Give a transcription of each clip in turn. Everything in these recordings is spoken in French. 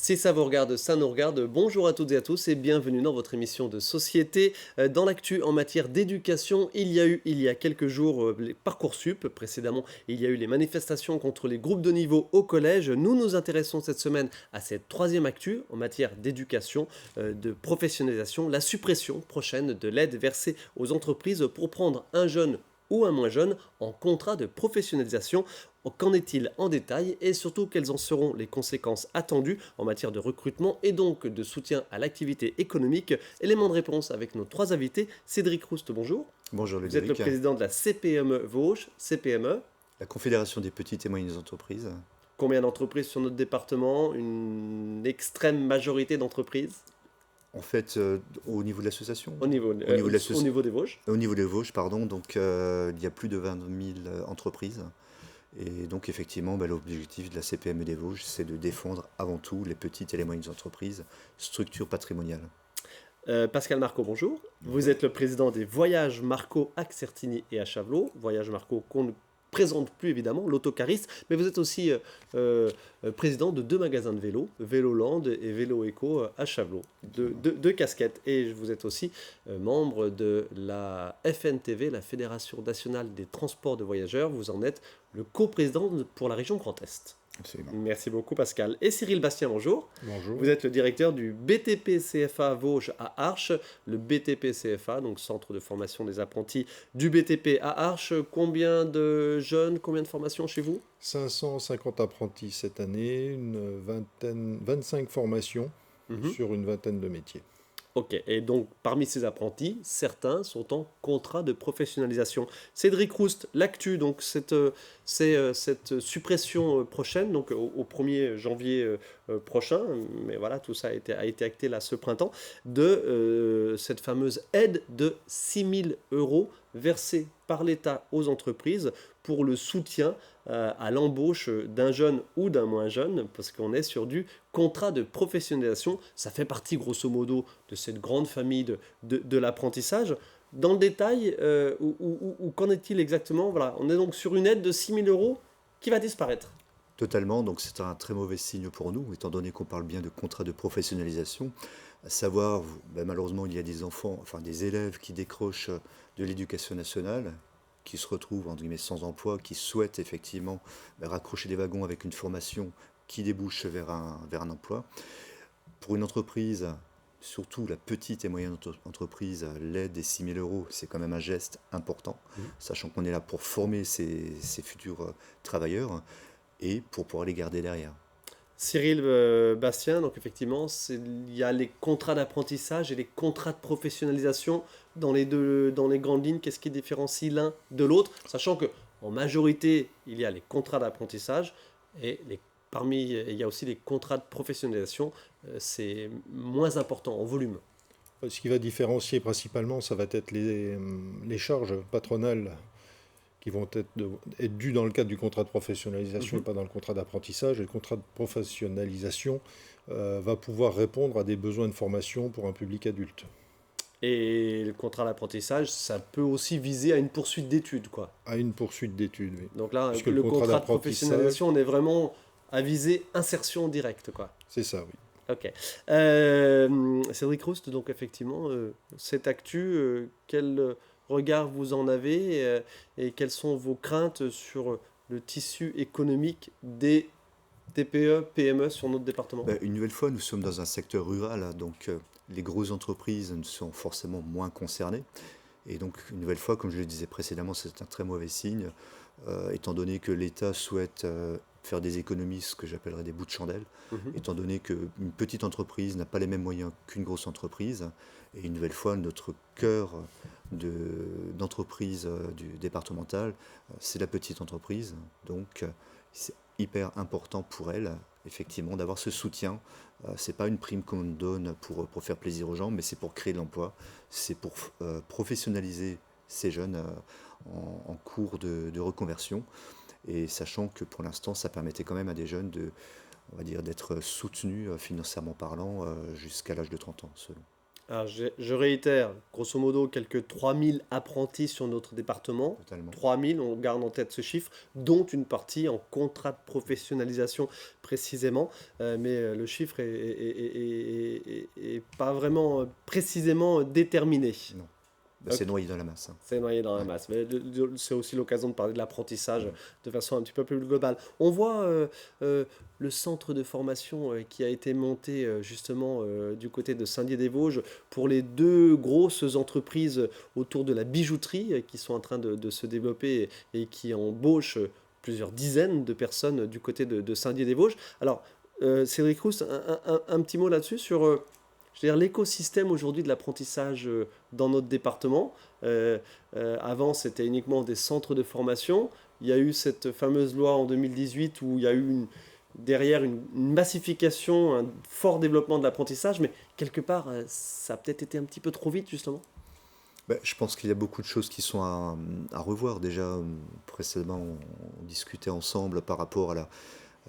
Si ça vous regarde, ça nous regarde. Bonjour à toutes et à tous et bienvenue dans votre émission de société. Dans l'actu en matière d'éducation, il y a quelques jours les Parcoursup. Précédemment, il y a eu les manifestations contre les groupes de niveau au collège. Nous nous intéressons cette semaine à cette troisième actu en matière d'éducation, de professionnalisation, la suppression prochaine de l'aide versée aux entreprises pour prendre un jeune ou un moins jeune en contrat de professionnalisation. Qu'en est-il en détail et surtout quelles en seront les conséquences attendues en matière de recrutement et donc de soutien à l'activité économique? Élément de réponse avec nos trois invités. Cédric Rouste, bonjour. Bonjour Vous êtes le Ludovic. président de la CPME Vosges, CPME. La Confédération des petites et moyennes entreprises. Combien d'entreprises sur notre département? Une extrême majorité d'entreprises En fait, au niveau de l'association, au niveau, au niveau des Vosges. au niveau des Vosges, pardon, donc il y a plus de 20 000 entreprises. Et donc effectivement, l'objectif de la CPME des Vosges, c'est de défendre avant tout les petites et les moyennes entreprises, structure patrimoniale. Pascal Marco, bonjour. Vous êtes le président des Voyages Marco à Certigny et à Chavelot. Voyages Marco qu'on ne présente plus évidemment, l'autocariste, mais vous êtes aussi président de deux magasins de vélo, Véloland et Vélo Eco à Chavelot. Deux casquettes. Et vous êtes aussi membre de la FNTV, la Fédération nationale des transports de voyageurs. Vous en êtes le coprésident pour la région Grand Est. Absolument. Merci beaucoup Pascal. Et Cyril Bastien, bonjour. Bonjour. Vous êtes le directeur du BTP CFA Vosges à Arches. Le BTP CFA, donc Centre de formation des apprentis du BTP à Arches. Combien de jeunes, combien de formations chez vous? 550 apprentis cette année, une vingtaine, 25 formations sur une vingtaine de métiers. Ok, et donc parmi ces apprentis, certains sont en contrat de professionnalisation. Cédric Rouste, l'actu, donc cette suppression prochaine, donc au 1er janvier prochain, mais voilà, tout ça a été acté là ce printemps, de cette fameuse aide de 6 000 euros versée par l'État aux entreprises pour le soutien à l'embauche d'un jeune ou d'un moins jeune, parce qu'on est sur du contrat de professionnalisation. Ça fait partie grosso modo de cette grande famille de l'apprentissage. Dans le détail, ou qu'en est-il exactement? Voilà, on est donc sur une aide de 6 000 euros qui va disparaître. Totalement, donc c'est un très mauvais signe pour nous, étant donné qu'on parle bien de contrat de professionnalisation. À savoir, malheureusement, il y a des enfants, enfin des élèves qui décrochent de l'éducation nationale, qui se retrouvent entre guillemets sans emploi, qui souhaitent effectivement raccrocher des wagons avec une formation qui débouche vers un emploi. Pour une entreprise, surtout la petite et moyenne entreprise, l'aide des 6 000 euros, c'est quand même un geste important, sachant qu'on est là pour former ces futurs travailleurs et pour pouvoir les garder derrière. Cyril Bastien, donc effectivement, il y a les contrats d'apprentissage et les contrats de professionnalisation dans dans les grandes lignes. Qu'est-ce qui différencie l'un de l'autre? Sachant que en majorité, il y a les contrats d'apprentissage et il y a aussi les contrats de professionnalisation. C'est moins important en volume. Ce qui va différencier principalement, ça va être les charges patronales qui vont être dues dans le cadre du contrat de professionnalisation et pas dans le contrat d'apprentissage. Et le contrat de professionnalisation va pouvoir répondre à des besoins de formation pour un public adulte. Et le contrat d'apprentissage, ça peut aussi viser à une poursuite d'études, quoi. À une poursuite d'études, oui. Donc là, Puisque le contrat de d'apprentissage, professionnalisation, on est vraiment à viser insertion directe, quoi. c'est ça, oui. Ok. Cédric Rouste, donc effectivement, cette actu, quel regard vous en avez et quelles sont vos craintes sur le tissu économique des TPE, PME sur notre département? Une nouvelle fois, nous sommes dans un secteur rural, hein, donc les grosses entreprises sont forcément moins concernées. Et donc, une nouvelle fois, comme je le disais précédemment, c'est un très mauvais signe, étant donné que l'État souhaite faire des économies, ce que j'appellerais des bouts de chandelle, étant donné qu'une petite entreprise n'a pas les mêmes moyens qu'une grosse entreprise. Et une nouvelle fois, notre cœur d'entreprise du départemental, c'est la petite entreprise. Donc, c'est hyper important pour elle, effectivement, d'avoir ce soutien. C'est pas une prime qu'on donne pour faire plaisir aux gens, mais c'est pour créer de l'emploi, c'est pour professionnaliser ces jeunes en cours de reconversion. Et sachant que pour l'instant, ça permettait quand même à des jeunes on va dire, d'être soutenus financièrement parlant jusqu'à l'âge de 30 ans, selon. Alors, je réitère, grosso modo, quelques 3000 apprentis sur notre département. Totalement. 3000, on garde en tête ce chiffre, dont une partie en contrat de professionnalisation précisément. Mais le chiffre est pas vraiment précisément déterminé. Non. Ok. C'est noyé dans la masse. C'est noyé dans la Ouais. masse. Mais c'est aussi l'occasion de parler de l'apprentissage Mm. de façon un petit peu plus globale. On voit le centre de formation qui a été monté justement du côté de Saint-Dié-des-Vosges pour les deux grosses entreprises autour de la bijouterie qui sont en train de se développer et qui embauchent plusieurs dizaines de personnes du côté de Saint-Dié-des-Vosges. Alors, Cédric Rousse, un petit mot là-dessus sur je veux dire, l'écosystème aujourd'hui de l'apprentissage dans notre département. Avant, c'était uniquement des centres de formation. Il y a eu cette fameuse loi en 2018 où il y a eu derrière une massification, un fort développement de l'apprentissage, mais quelque part, ça a peut-être été un petit peu trop vite, justement. Je pense qu'il y a beaucoup de choses qui sont à revoir. Déjà, précédemment, on discutait ensemble par rapport à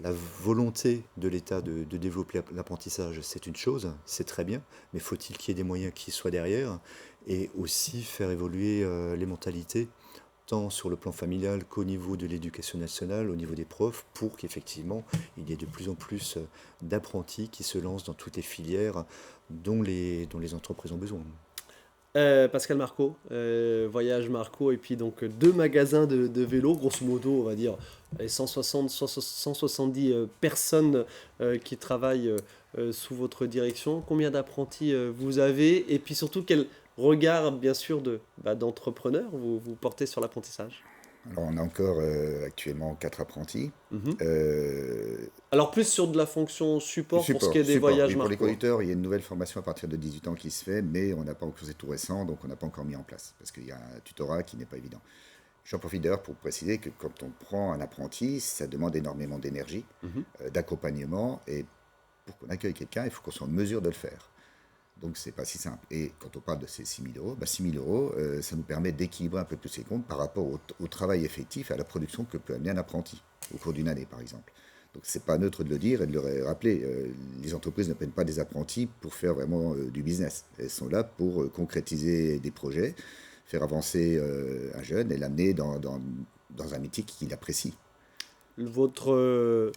la volonté de l'État de développer l'apprentissage. C'est une chose, c'est très bien, mais faut-il qu'il y ait des moyens qui soient derrière et aussi faire évoluer les mentalités, tant sur le plan familial qu'au niveau de l'éducation nationale, au niveau des profs, pour qu'effectivement il y ait de plus en plus d'apprentis qui se lancent dans toutes les filières dont les entreprises ont besoin. Pascal Marco, Voyage Marco, et puis donc deux magasins de vélos, grosso modo, on va dire, et 160, 170 personnes qui travaillent sous votre direction. Combien d'apprentis vous avez? Et puis surtout, quel regard, bien sûr, d'entrepreneur vous portez sur l'apprentissage? Alors, on a encore actuellement 4 apprentis. Mhm. Euh, Alors plus sur de la fonction support pour ce qui est des support. voyages Oui, pour les Marco. conducteurs, il y a une nouvelle formation à partir de 18 ans qui se fait, mais on n'a pas encore, c'est tout récent, donc on n'a pas encore mis en place, parce qu'il y a un tutorat qui n'est pas évident. J'en profite d'ailleurs pour préciser que quand on prend un apprenti, ça demande énormément d'énergie, Mhm. d'accompagnement, et pour qu'on accueille quelqu'un, il faut qu'on soit en mesure de le faire. Donc, c'est pas si simple. Et quand on parle de ces 6 000 euros, 6 000 euros, ça nous permet d'équilibrer un peu plus les comptes par rapport au travail effectif et à la production que peut amener un apprenti au cours d'une année, par exemple. Donc, c'est pas neutre de le dire et de le rappeler. Les entreprises ne prennent pas des apprentis pour faire vraiment du business. Elles sont là pour concrétiser des projets, faire avancer un jeune et l'amener dans un métier qu'il apprécie. Votre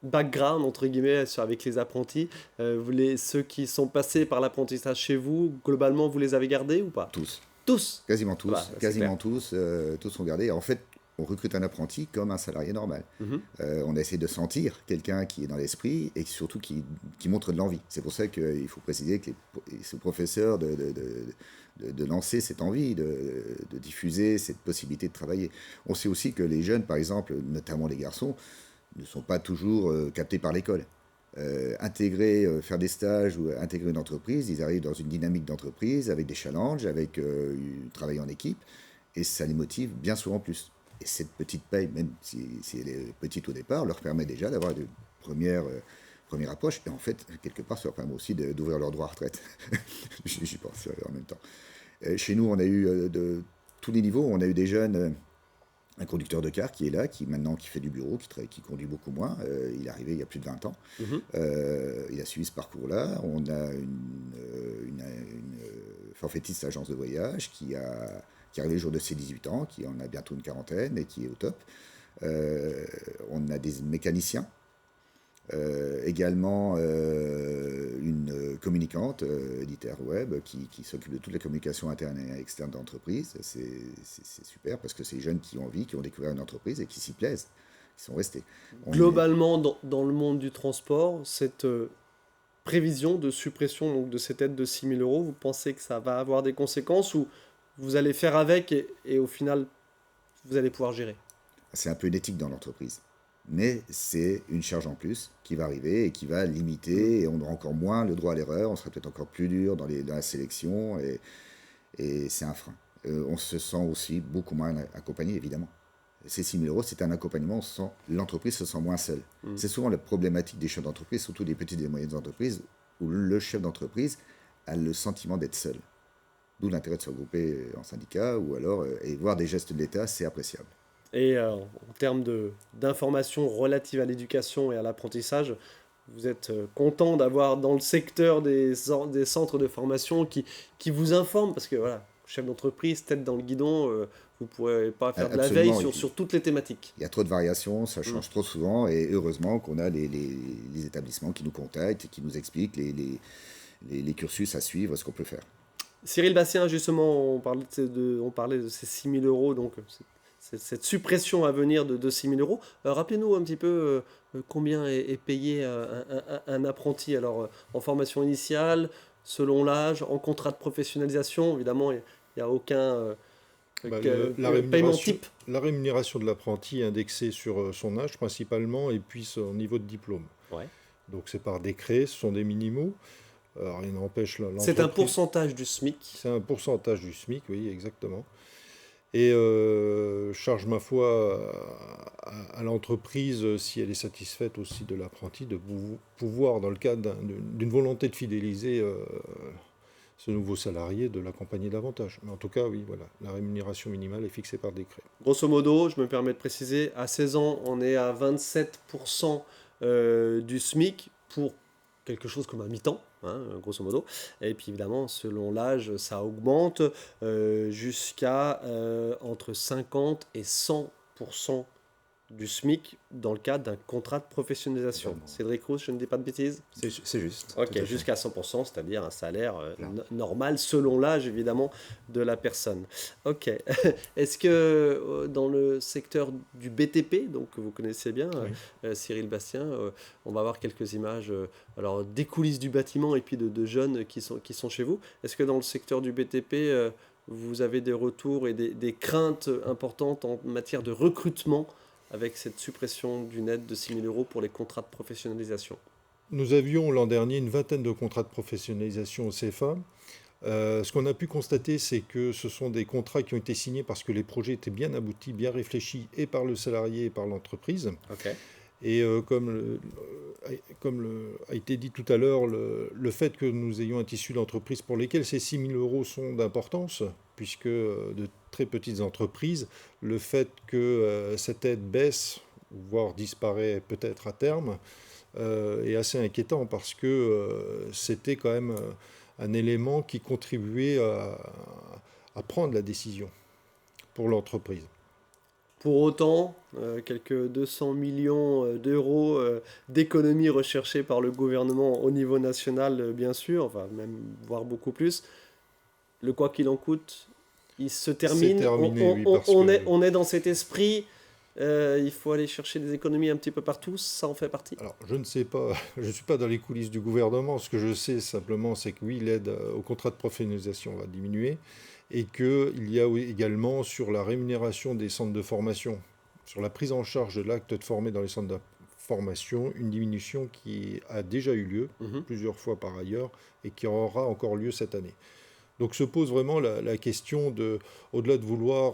background, entre guillemets, avec les apprentis, ceux qui sont passés par l'apprentissage chez vous, globalement, vous les avez gardés ou pas? Tous. Tous. Quasiment tous. Voilà, c'est Quasiment tous. Tous sont gardés. En fait, on recrute un apprenti comme un salarié normal. Mhm. On essaie de sentir quelqu'un qui est dans l'esprit et surtout qui montre de l'envie. C'est pour ça qu'il faut préciser que c'est au professeur de lancer cette envie, de diffuser cette possibilité de travailler. On sait aussi que les jeunes, par exemple, notamment les garçons, ne sont pas toujours captés par l'école. Faire des stages ou intégrer une entreprise, ils arrivent dans une dynamique d'entreprise avec des challenges, avec travailler en équipe, et ça les motive bien souvent plus. Et cette petite paye, même si elle est petite au départ, leur permet déjà d'avoir de première approche, et en fait, quelque part, ça leur permet aussi d'ouvrir leur droit à retraite. J'y pense en même temps. Chez nous, on a eu de tous les niveaux, on a eu des jeunes... un conducteur de car qui est là, qui fait du bureau, qui conduit beaucoup moins. Il est arrivé il y a plus de 20 ans. Mhm. Il a suivi ce parcours-là. On a une forfaitiste agence de voyage qui est arrivée le jour de ses 18 ans, qui en a bientôt une quarantaine et qui est au top. On a des mécaniciens. Également une communicante, éditeur web, qui s'occupe de toute la communication interne et externe d'entreprise. C'est super parce que c'est les jeunes qui ont envie, qui ont découvert une entreprise et qui s'y plaisent, qui sont restés. Globalement, dans le monde du transport, cette prévision de suppression donc, de cette aide de 6 000 euros, vous pensez que ça va avoir des conséquences ou vous allez faire avec et au final, vous allez pouvoir gérer? C'est un peu une éthique dans l'entreprise. Mais c'est une charge en plus qui va arriver et qui va limiter, et on aura encore moins le droit à l'erreur, on sera peut-être encore plus dur dans la sélection, et c'est un frein. On se sent aussi beaucoup moins accompagné, évidemment. Ces 6 000 euros, c'est un accompagnement, l'entreprise se sent moins seule. C'est souvent la problématique des chefs d'entreprise, surtout des petites et des moyennes entreprises, où le chef d'entreprise a le sentiment d'être seul. D'où l'intérêt de se regrouper en syndicat, ou alors, et voir des gestes de l'État, c'est appréciable. Et en termes d'informations relatives à l'éducation et à l'apprentissage, vous êtes content d'avoir dans le secteur des centres de formation qui vous informent, parce que voilà, chef d'entreprise, tête dans le guidon, vous ne pourrez pas faire de la veille Absolument. sur toutes les thématiques. Il y a trop de variations, ça change trop souvent, et heureusement qu'on a les établissements qui nous contactent et qui nous expliquent les cursus à suivre, ce qu'on peut faire. Cyril Bastien, justement, on parlait de ces 6 000 euros, donc cette suppression à venir de 6 000 euros. Rappelez-nous un petit peu combien est payé un apprenti, alors en formation initiale, selon l'âge, en contrat de professionnalisation, évidemment, il n'y a aucun paiement type. La rémunération de l'apprenti est indexée sur son âge principalement et puis son niveau de diplôme. Ouais. Donc c'est par décret, ce sont des minimaux. Alors, rien n'empêche l'entreprise. C'est un pourcentage du SMIC. C'est un pourcentage du SMIC, oui, exactement. Et charge ma foi à l'entreprise, si elle est satisfaite aussi de l'apprenti, de pouvoir, dans le cadre d'une volonté de fidéliser ce nouveau salarié, de l'accompagner davantage. Mais en tout cas, oui, voilà, la rémunération minimale est fixée par décret. Grosso modo, je me permets de préciser, à 16 ans, on est à 27% du SMIC pour quelque chose comme un mi-temps, grosso modo. Et puis évidemment, selon l'âge, ça augmente jusqu'à entre 50 et 100% du SMIC dans le cadre d'un contrat de professionnalisation. Vraiment. Cédric Rousse, je ne dis pas de bêtises? C'est juste. Ok, tout à fait. jusqu'à 100%, c'est-à-dire un salaire normal, selon l'âge évidemment de la personne. Ok. Est-ce que dans le secteur du BTP, donc que vous connaissez bien, Cyril Bastien, on va avoir quelques images alors, des coulisses du bâtiment et puis de jeunes qui sont chez vous. Est-ce que dans le secteur du BTP, vous avez des retours et des craintes importantes en matière de recrutement avec cette suppression d'une aide de 6 000 euros pour les contrats de professionnalisation? Nous avions l'an dernier une vingtaine de contrats de professionnalisation au CFA. Ce qu'on a pu constater, c'est que ce sont des contrats qui ont été signés parce que les projets étaient bien aboutis, bien réfléchis, et par le salarié et par l'entreprise. Ok. Et comme a été dit tout à l'heure, le fait que nous ayons un tissu d'entreprise pour lesquels ces 6 000 euros sont d'importance, puisque de très petites entreprises, le fait que cette aide baisse, voire disparaît peut-être à terme, est assez inquiétant parce que c'était quand même un élément qui contribuait à prendre la décision pour l'entreprise. Pour autant, quelques 200 millions d'euros d'économies recherchées par le gouvernement au niveau national, bien sûr, enfin même voire beaucoup plus. Le quoi qu'il en coûte, il se termine. C'est terminé, On est dans cet esprit. Il faut aller chercher des économies un petit peu partout. Ça en fait partie. Alors, je ne sais pas, je ne suis pas dans les coulisses du gouvernement. Ce que je sais simplement, c'est que oui, l'aide au contrat de professionnalisation va diminuer et qu'il y a également sur la rémunération des centres de formation, sur la prise en charge de l'acte de former dans les centres de formation, une diminution qui a déjà eu lieu plusieurs fois par ailleurs et qui aura encore lieu cette année. Donc se pose vraiment la question de, au-delà de vouloir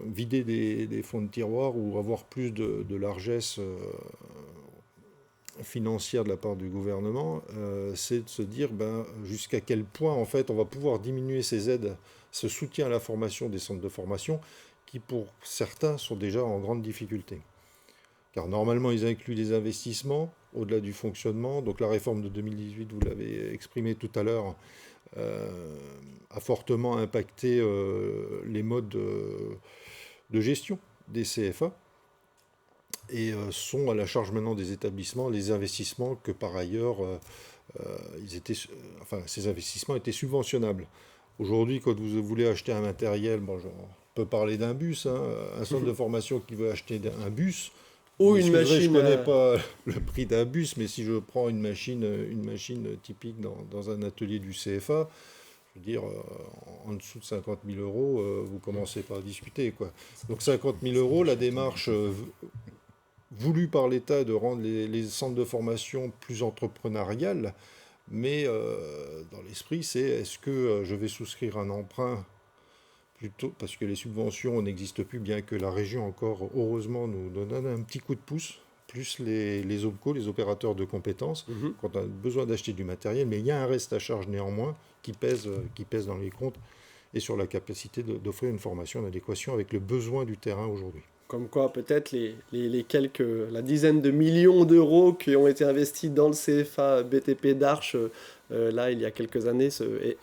vider des fonds de tiroir ou avoir plus de largesse financière de la part du gouvernement, c'est de se dire jusqu'à quel point en fait on va pouvoir diminuer ces aides, ce soutien à la formation des centres de formation qui pour certains sont déjà en grande difficulté. Car normalement ils incluent des investissements au-delà du fonctionnement, donc la réforme de 2018, vous l'avez exprimé tout à l'heure, a fortement impacté les modes de gestion des CFA et sont à la charge maintenant des établissements les investissements que par ailleurs ces investissements étaient subventionnables. Aujourd'hui, quand vous voulez acheter un matériel, on peut parler d'un bus, un centre de formation qui veut acheter un bus, ou une machine. Je ne connais pas le prix d'un bus, mais si je prends une machine typique dans un atelier du CFA, je veux dire, en dessous de 50 000 euros, vous ne commencez pas à discuter, quoi. Donc 50 000 euros, la démarche voulue par l'État de rendre les centres de formation plus entrepreneuriales, mais dans l'esprit, c'est est-ce que je vais souscrire un emprunt plutôt, parce que les subventions n'existent plus, bien que la région encore, heureusement, nous donne un petit coup de pouce, plus les OPCO, les opérateurs de compétences, quand on a besoin d'acheter du matériel, mais il y a un reste à charge néanmoins qui pèse dans les comptes et sur la capacité d'offrir une formation en adéquation avec le besoin du terrain aujourd'hui. Comme quoi, peut-être la dizaine de millions d'euros qui ont été investis dans le CFA BTP d'Arche, là, il y a quelques années,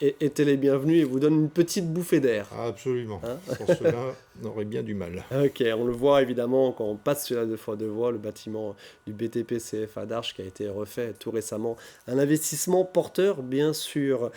étaient les bienvenus et vous donnent une petite bouffée d'air. Ah, absolument. Hein. Sans cela, on aurait bien du mal. Ok, on le voit évidemment quand on passe sur la 2x2 voies, le bâtiment du BTP CFA d'Arche qui a été refait tout récemment. Un investissement porteur, bien sûr.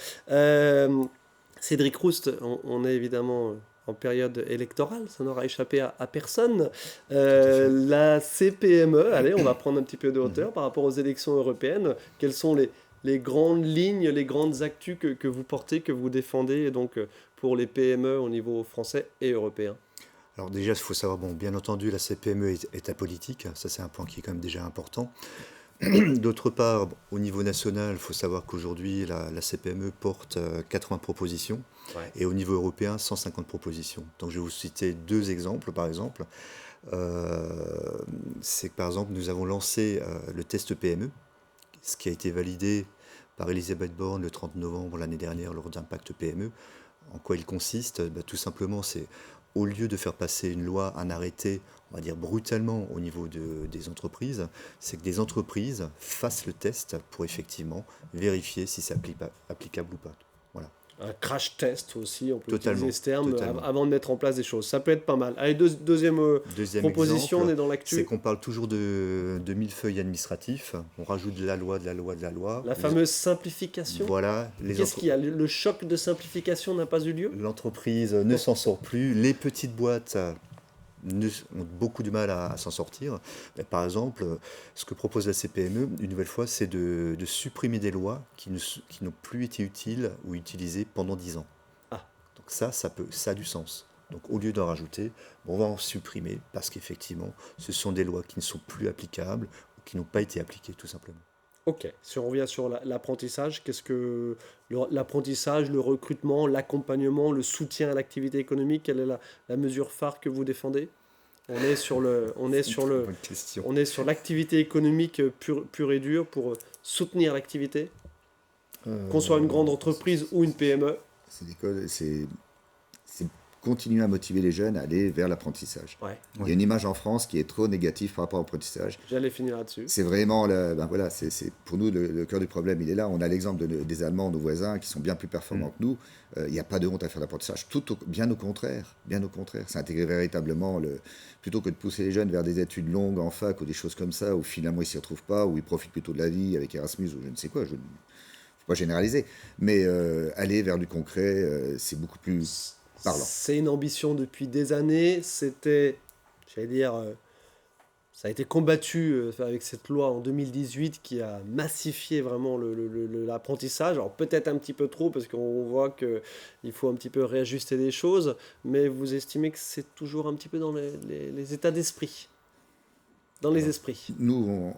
Cédric Roust, on est évidemment en période électorale, ça n'aura échappé à personne. La CPME, allez, on va prendre un petit peu de hauteur par rapport aux élections européennes. Quelles sont les grandes lignes, les grandes actus que vous portez, que vous défendez donc, pour les PME au niveau français et européen? Alors déjà, il faut savoir, bon, bien entendu, la CPME est apolitique, ça c'est un point qui est quand même déjà important. D'autre part, au niveau national, il faut savoir qu'aujourd'hui, la CPME porte 80 propositions, Ouais. et au niveau européen, 150 propositions. Donc je vais vous citer deux exemples, par exemple. C'est que, par exemple, nous avons lancé le test PME, ce qui a été validé par Elisabeth Borne le 30 novembre l'année dernière lors d'un pacte PME. En quoi il consiste? Tout simplement, c'est au lieu de faire passer une loi, un arrêté, on va dire brutalement au niveau des entreprises, c'est que des entreprises fassent le test pour effectivement vérifier si c'est applicable ou pas. Voilà. Un crash test aussi, on peut Totalement, utiliser ce terme totalement. avant de mettre en place des choses. Ça peut être pas mal. Allez, deuxième Deuxième proposition, exemple, on est dans c'est l'actu. qu'on parle toujours de millefeuille administratif. On rajoute de la loi, de la loi, de la loi. La fameuse simplification. Voilà. Qu'est-ce qu'il y a? Le choc de simplification n'a pas eu lieu? L'entreprise ne s'en sort plus. Les petites boîtes ont beaucoup de mal à s'en sortir. Mais par exemple, ce que propose la CPME, une nouvelle fois, c'est de supprimer des lois qui n'ont plus été utiles ou utilisées pendant 10 ans. Ah. Donc ça a du sens. Donc au lieu d'en rajouter, on va en supprimer parce qu'effectivement, ce sont des lois qui ne sont plus applicables ou qui n'ont pas été appliquées tout simplement. Ok, si on revient sur l'apprentissage, qu'est-ce que l'apprentissage, le recrutement, l'accompagnement, le soutien à l'activité économique, quelle est la mesure phare que vous défendez? On est sur Bonne question. on est sur l'activité économique pure et dure pour soutenir l'activité, qu'on soit une grande entreprise ou une PME. C'est continuer à motiver les jeunes à aller vers l'apprentissage. Ouais, Il y a une image en France qui est trop négative par rapport à l'apprentissage. j'allais finir là-dessus. C'est vraiment, voilà, c'est pour nous le cœur du problème, il est là. On a l'exemple des Allemands, nos voisins, qui sont bien plus performants que nous. Il n'y a pas de honte à faire l'apprentissage, bien au contraire, bien au contraire. C'est intégrer véritablement, plutôt que de pousser les jeunes vers des études longues en fac ou des choses comme ça, où finalement ils ne s'y retrouvent pas, où ils profitent plutôt de la vie avec Erasmus ou je ne sais quoi. Je ne faut pas généraliser, mais aller vers du concret, c'est beaucoup plus parlant. C'est une ambition depuis des années. C'était, j'allais dire, ça a été combattu avec cette loi en 2018 qui a massifié vraiment l'apprentissage. Alors peut-être un petit peu trop parce qu'on voit qu'il faut un petit peu réajuster les choses, mais vous estimez que c'est toujours un petit peu dans les états d'esprit, dans les esprits. Nous,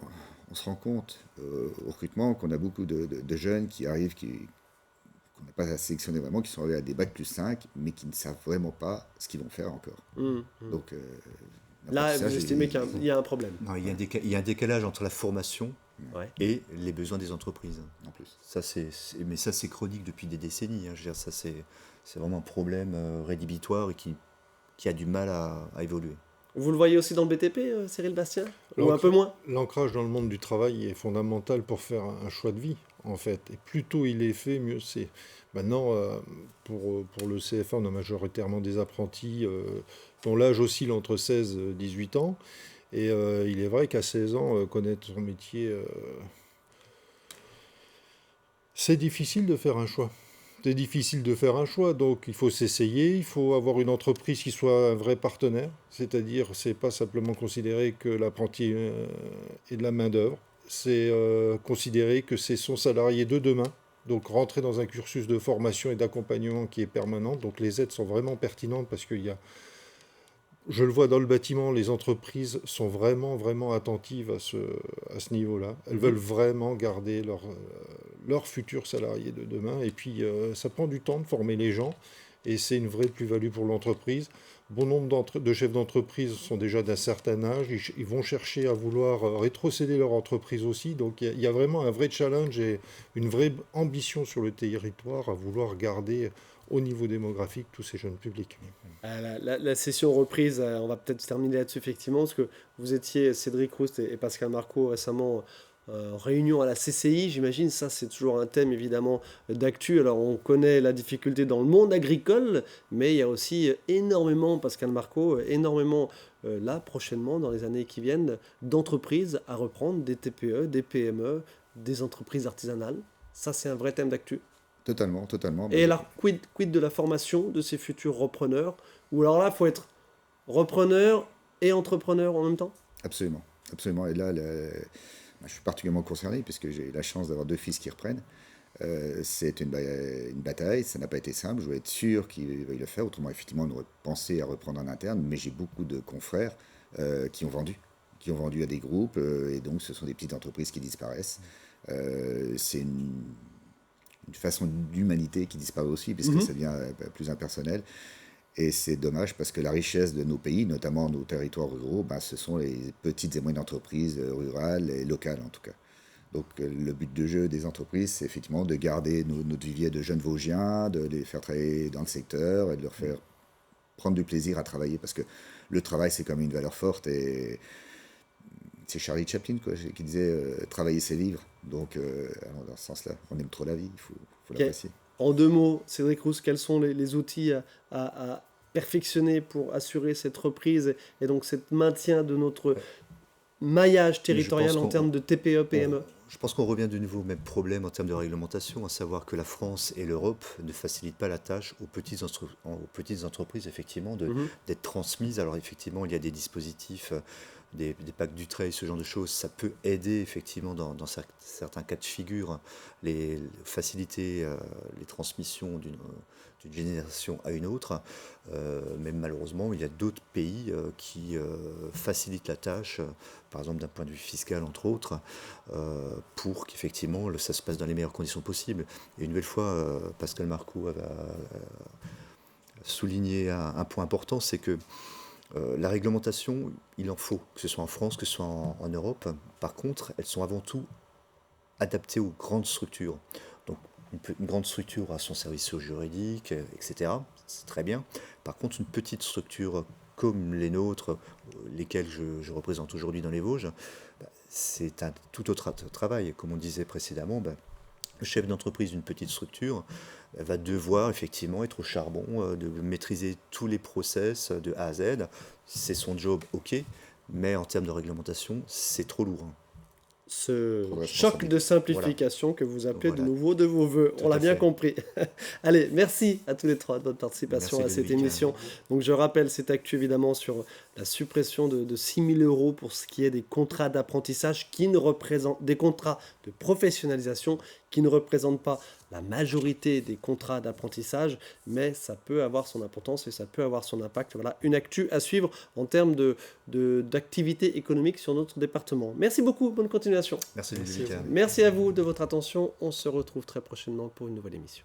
on se rend compte au recrutement qu'on a beaucoup de jeunes qui arrivent, qu'on n'a pas à sélectionner vraiment, qui sont arrivés à des bacs plus 5, mais qui ne savent vraiment pas ce qu'ils vont faire encore. Donc, là, vous l'apprentissage, estimez qu'il y a un problème. Non, il y a un décalage entre la formation Ouais. et les besoins des entreprises. en plus. Mais ça, c'est chronique depuis des décennies. Je veux dire, ça, c'est vraiment un problème rédhibitoire et qui a du mal à évoluer. Vous le voyez aussi dans le BTP, Cyril Bastien? Ou un L'ancre- peu moins? L'ancrage dans le monde du travail est fondamental pour faire un choix de vie, en fait. Et plus tôt il est fait, mieux c'est. Maintenant, pour le CFA, on a majoritairement des apprentis dont l'âge oscille entre 16 et 18 ans. Et il est vrai qu'à 16 ans, connaître son métier, c'est difficile de faire un choix. C'est difficile de faire un choix, donc il faut s'essayer, il faut avoir une entreprise qui soit un vrai partenaire, c'est-à-dire c'est pas simplement considérer que l'apprenti est de la main-d'œuvre, c'est considérer que c'est son salarié de demain, donc rentrer dans un cursus de formation et d'accompagnement qui est permanent, donc les aides sont vraiment pertinentes parce qu'il y a, je le vois dans le bâtiment, les entreprises sont vraiment, vraiment attentives à ce niveau-là. Elles veulent vraiment garder leurs futurs salariés de demain. Et puis, ça prend du temps de former les gens. Et c'est une vraie plus-value pour l'entreprise. Bon nombre de chefs d'entreprise sont déjà d'un certain âge. Ils vont chercher à vouloir rétrocéder leur entreprise aussi. Donc, il y a vraiment un vrai challenge et une vraie ambition sur le territoire à vouloir garder au niveau démographique tous ces jeunes publics. La session reprise, on va peut-être terminer là-dessus effectivement, parce que vous étiez, Cédric Roust et Pascal Marco, récemment en réunion à la CCI, j'imagine. Ça, c'est toujours un thème évidemment d'actu. Alors, on connaît la difficulté dans le monde agricole, mais il y a aussi énormément, Pascal Marco, énormément là, prochainement, dans les années qui viennent, d'entreprises à reprendre, des TPE, des PME, des entreprises artisanales. Ça, c'est un vrai thème d'actu. Totalement, totalement. Et alors, quid de la formation de ces futurs repreneurs? Ou alors là, il faut être repreneur et entrepreneur en même temps? Absolument, absolument. Et là, je suis particulièrement concerné puisque j'ai la chance d'avoir 2 fils qui reprennent. C'est une bataille, ça n'a pas été simple. Je voulais être sûr qu'ils veuillent le faire. Autrement, effectivement, on aurait pensé à reprendre en interne. Mais j'ai beaucoup de confrères qui ont vendu à des groupes. Et donc, ce sont des petites entreprises qui disparaissent. C'est une façon d'humanité qui disparaît aussi, puisque ça devient plus impersonnel. Et c'est dommage parce que la richesse de nos pays, notamment nos territoires ruraux, ce sont les petites et moyennes entreprises rurales et locales en tout cas. Donc le but de jeu des entreprises, c'est effectivement de garder notre vivier de jeunes Vosgiens, de les faire travailler dans le secteur et de leur faire prendre du plaisir à travailler, parce que le travail, c'est quand même une valeur forte. Et c'est Charlie Chaplin qui disait travailler, c'est vivre. Donc alors, dans ce sens-là, on aime trop la vie, il faut l'apprécier. En 2 mots, Cédric Roust, quels sont les outils à perfectionner pour assurer cette reprise et donc cette maintien de notre maillage territorial en termes de TPE, PME? Je pense qu'on revient de nouveau au même problème en termes de réglementation, à savoir que la France et l'Europe ne facilitent pas la tâche aux petites entreprises, effectivement, d'être transmises. Alors, effectivement, il y a des dispositifs, des packs du trade, ce genre de choses. Ça peut aider, effectivement, dans certains cas de figure, faciliter les transmissions d'une génération à une autre. Mais malheureusement, il y a d'autres pays qui facilitent la tâche, par exemple d'un point de vue fiscal, entre autres, pour qu'effectivement ça se passe dans les meilleures conditions possibles. Et une nouvelle fois, Pascal Marco va souligner un point important, c'est que la réglementation, il en faut, que ce soit en France, que ce soit en Europe. Par contre, elles sont avant tout adaptées aux grandes structures. Donc, une grande structure a son service juridique, etc. C'est très bien. Par contre, une petite structure comme les nôtres, lesquelles je représente aujourd'hui dans les Vosges, c'est un tout autre travail. Comme on disait précédemment, le chef d'entreprise d'une petite structure va devoir effectivement être au charbon, de maîtriser tous les process de A à Z. C'est son job, ok, mais en termes de réglementation, c'est trop lourd. Ce choc de simplification que vous appelez de nouveau de vos voeux. On l'a bien compris. Allez, merci à tous les trois de votre participation à cette émission. Donc je rappelle cette actu évidemment sur la suppression de 6 000 € pour ce qui est des contrats d'apprentissage qui ne représentent, des contrats de professionnalisation qui ne représentent pas la majorité des contrats d'apprentissage, mais ça peut avoir son importance et ça peut avoir son impact. Voilà, une actu à suivre en termes d'activité économique sur notre département. Merci beaucoup, bonne continuation. Merci. Merci à vous de votre attention. On se retrouve très prochainement pour une nouvelle émission.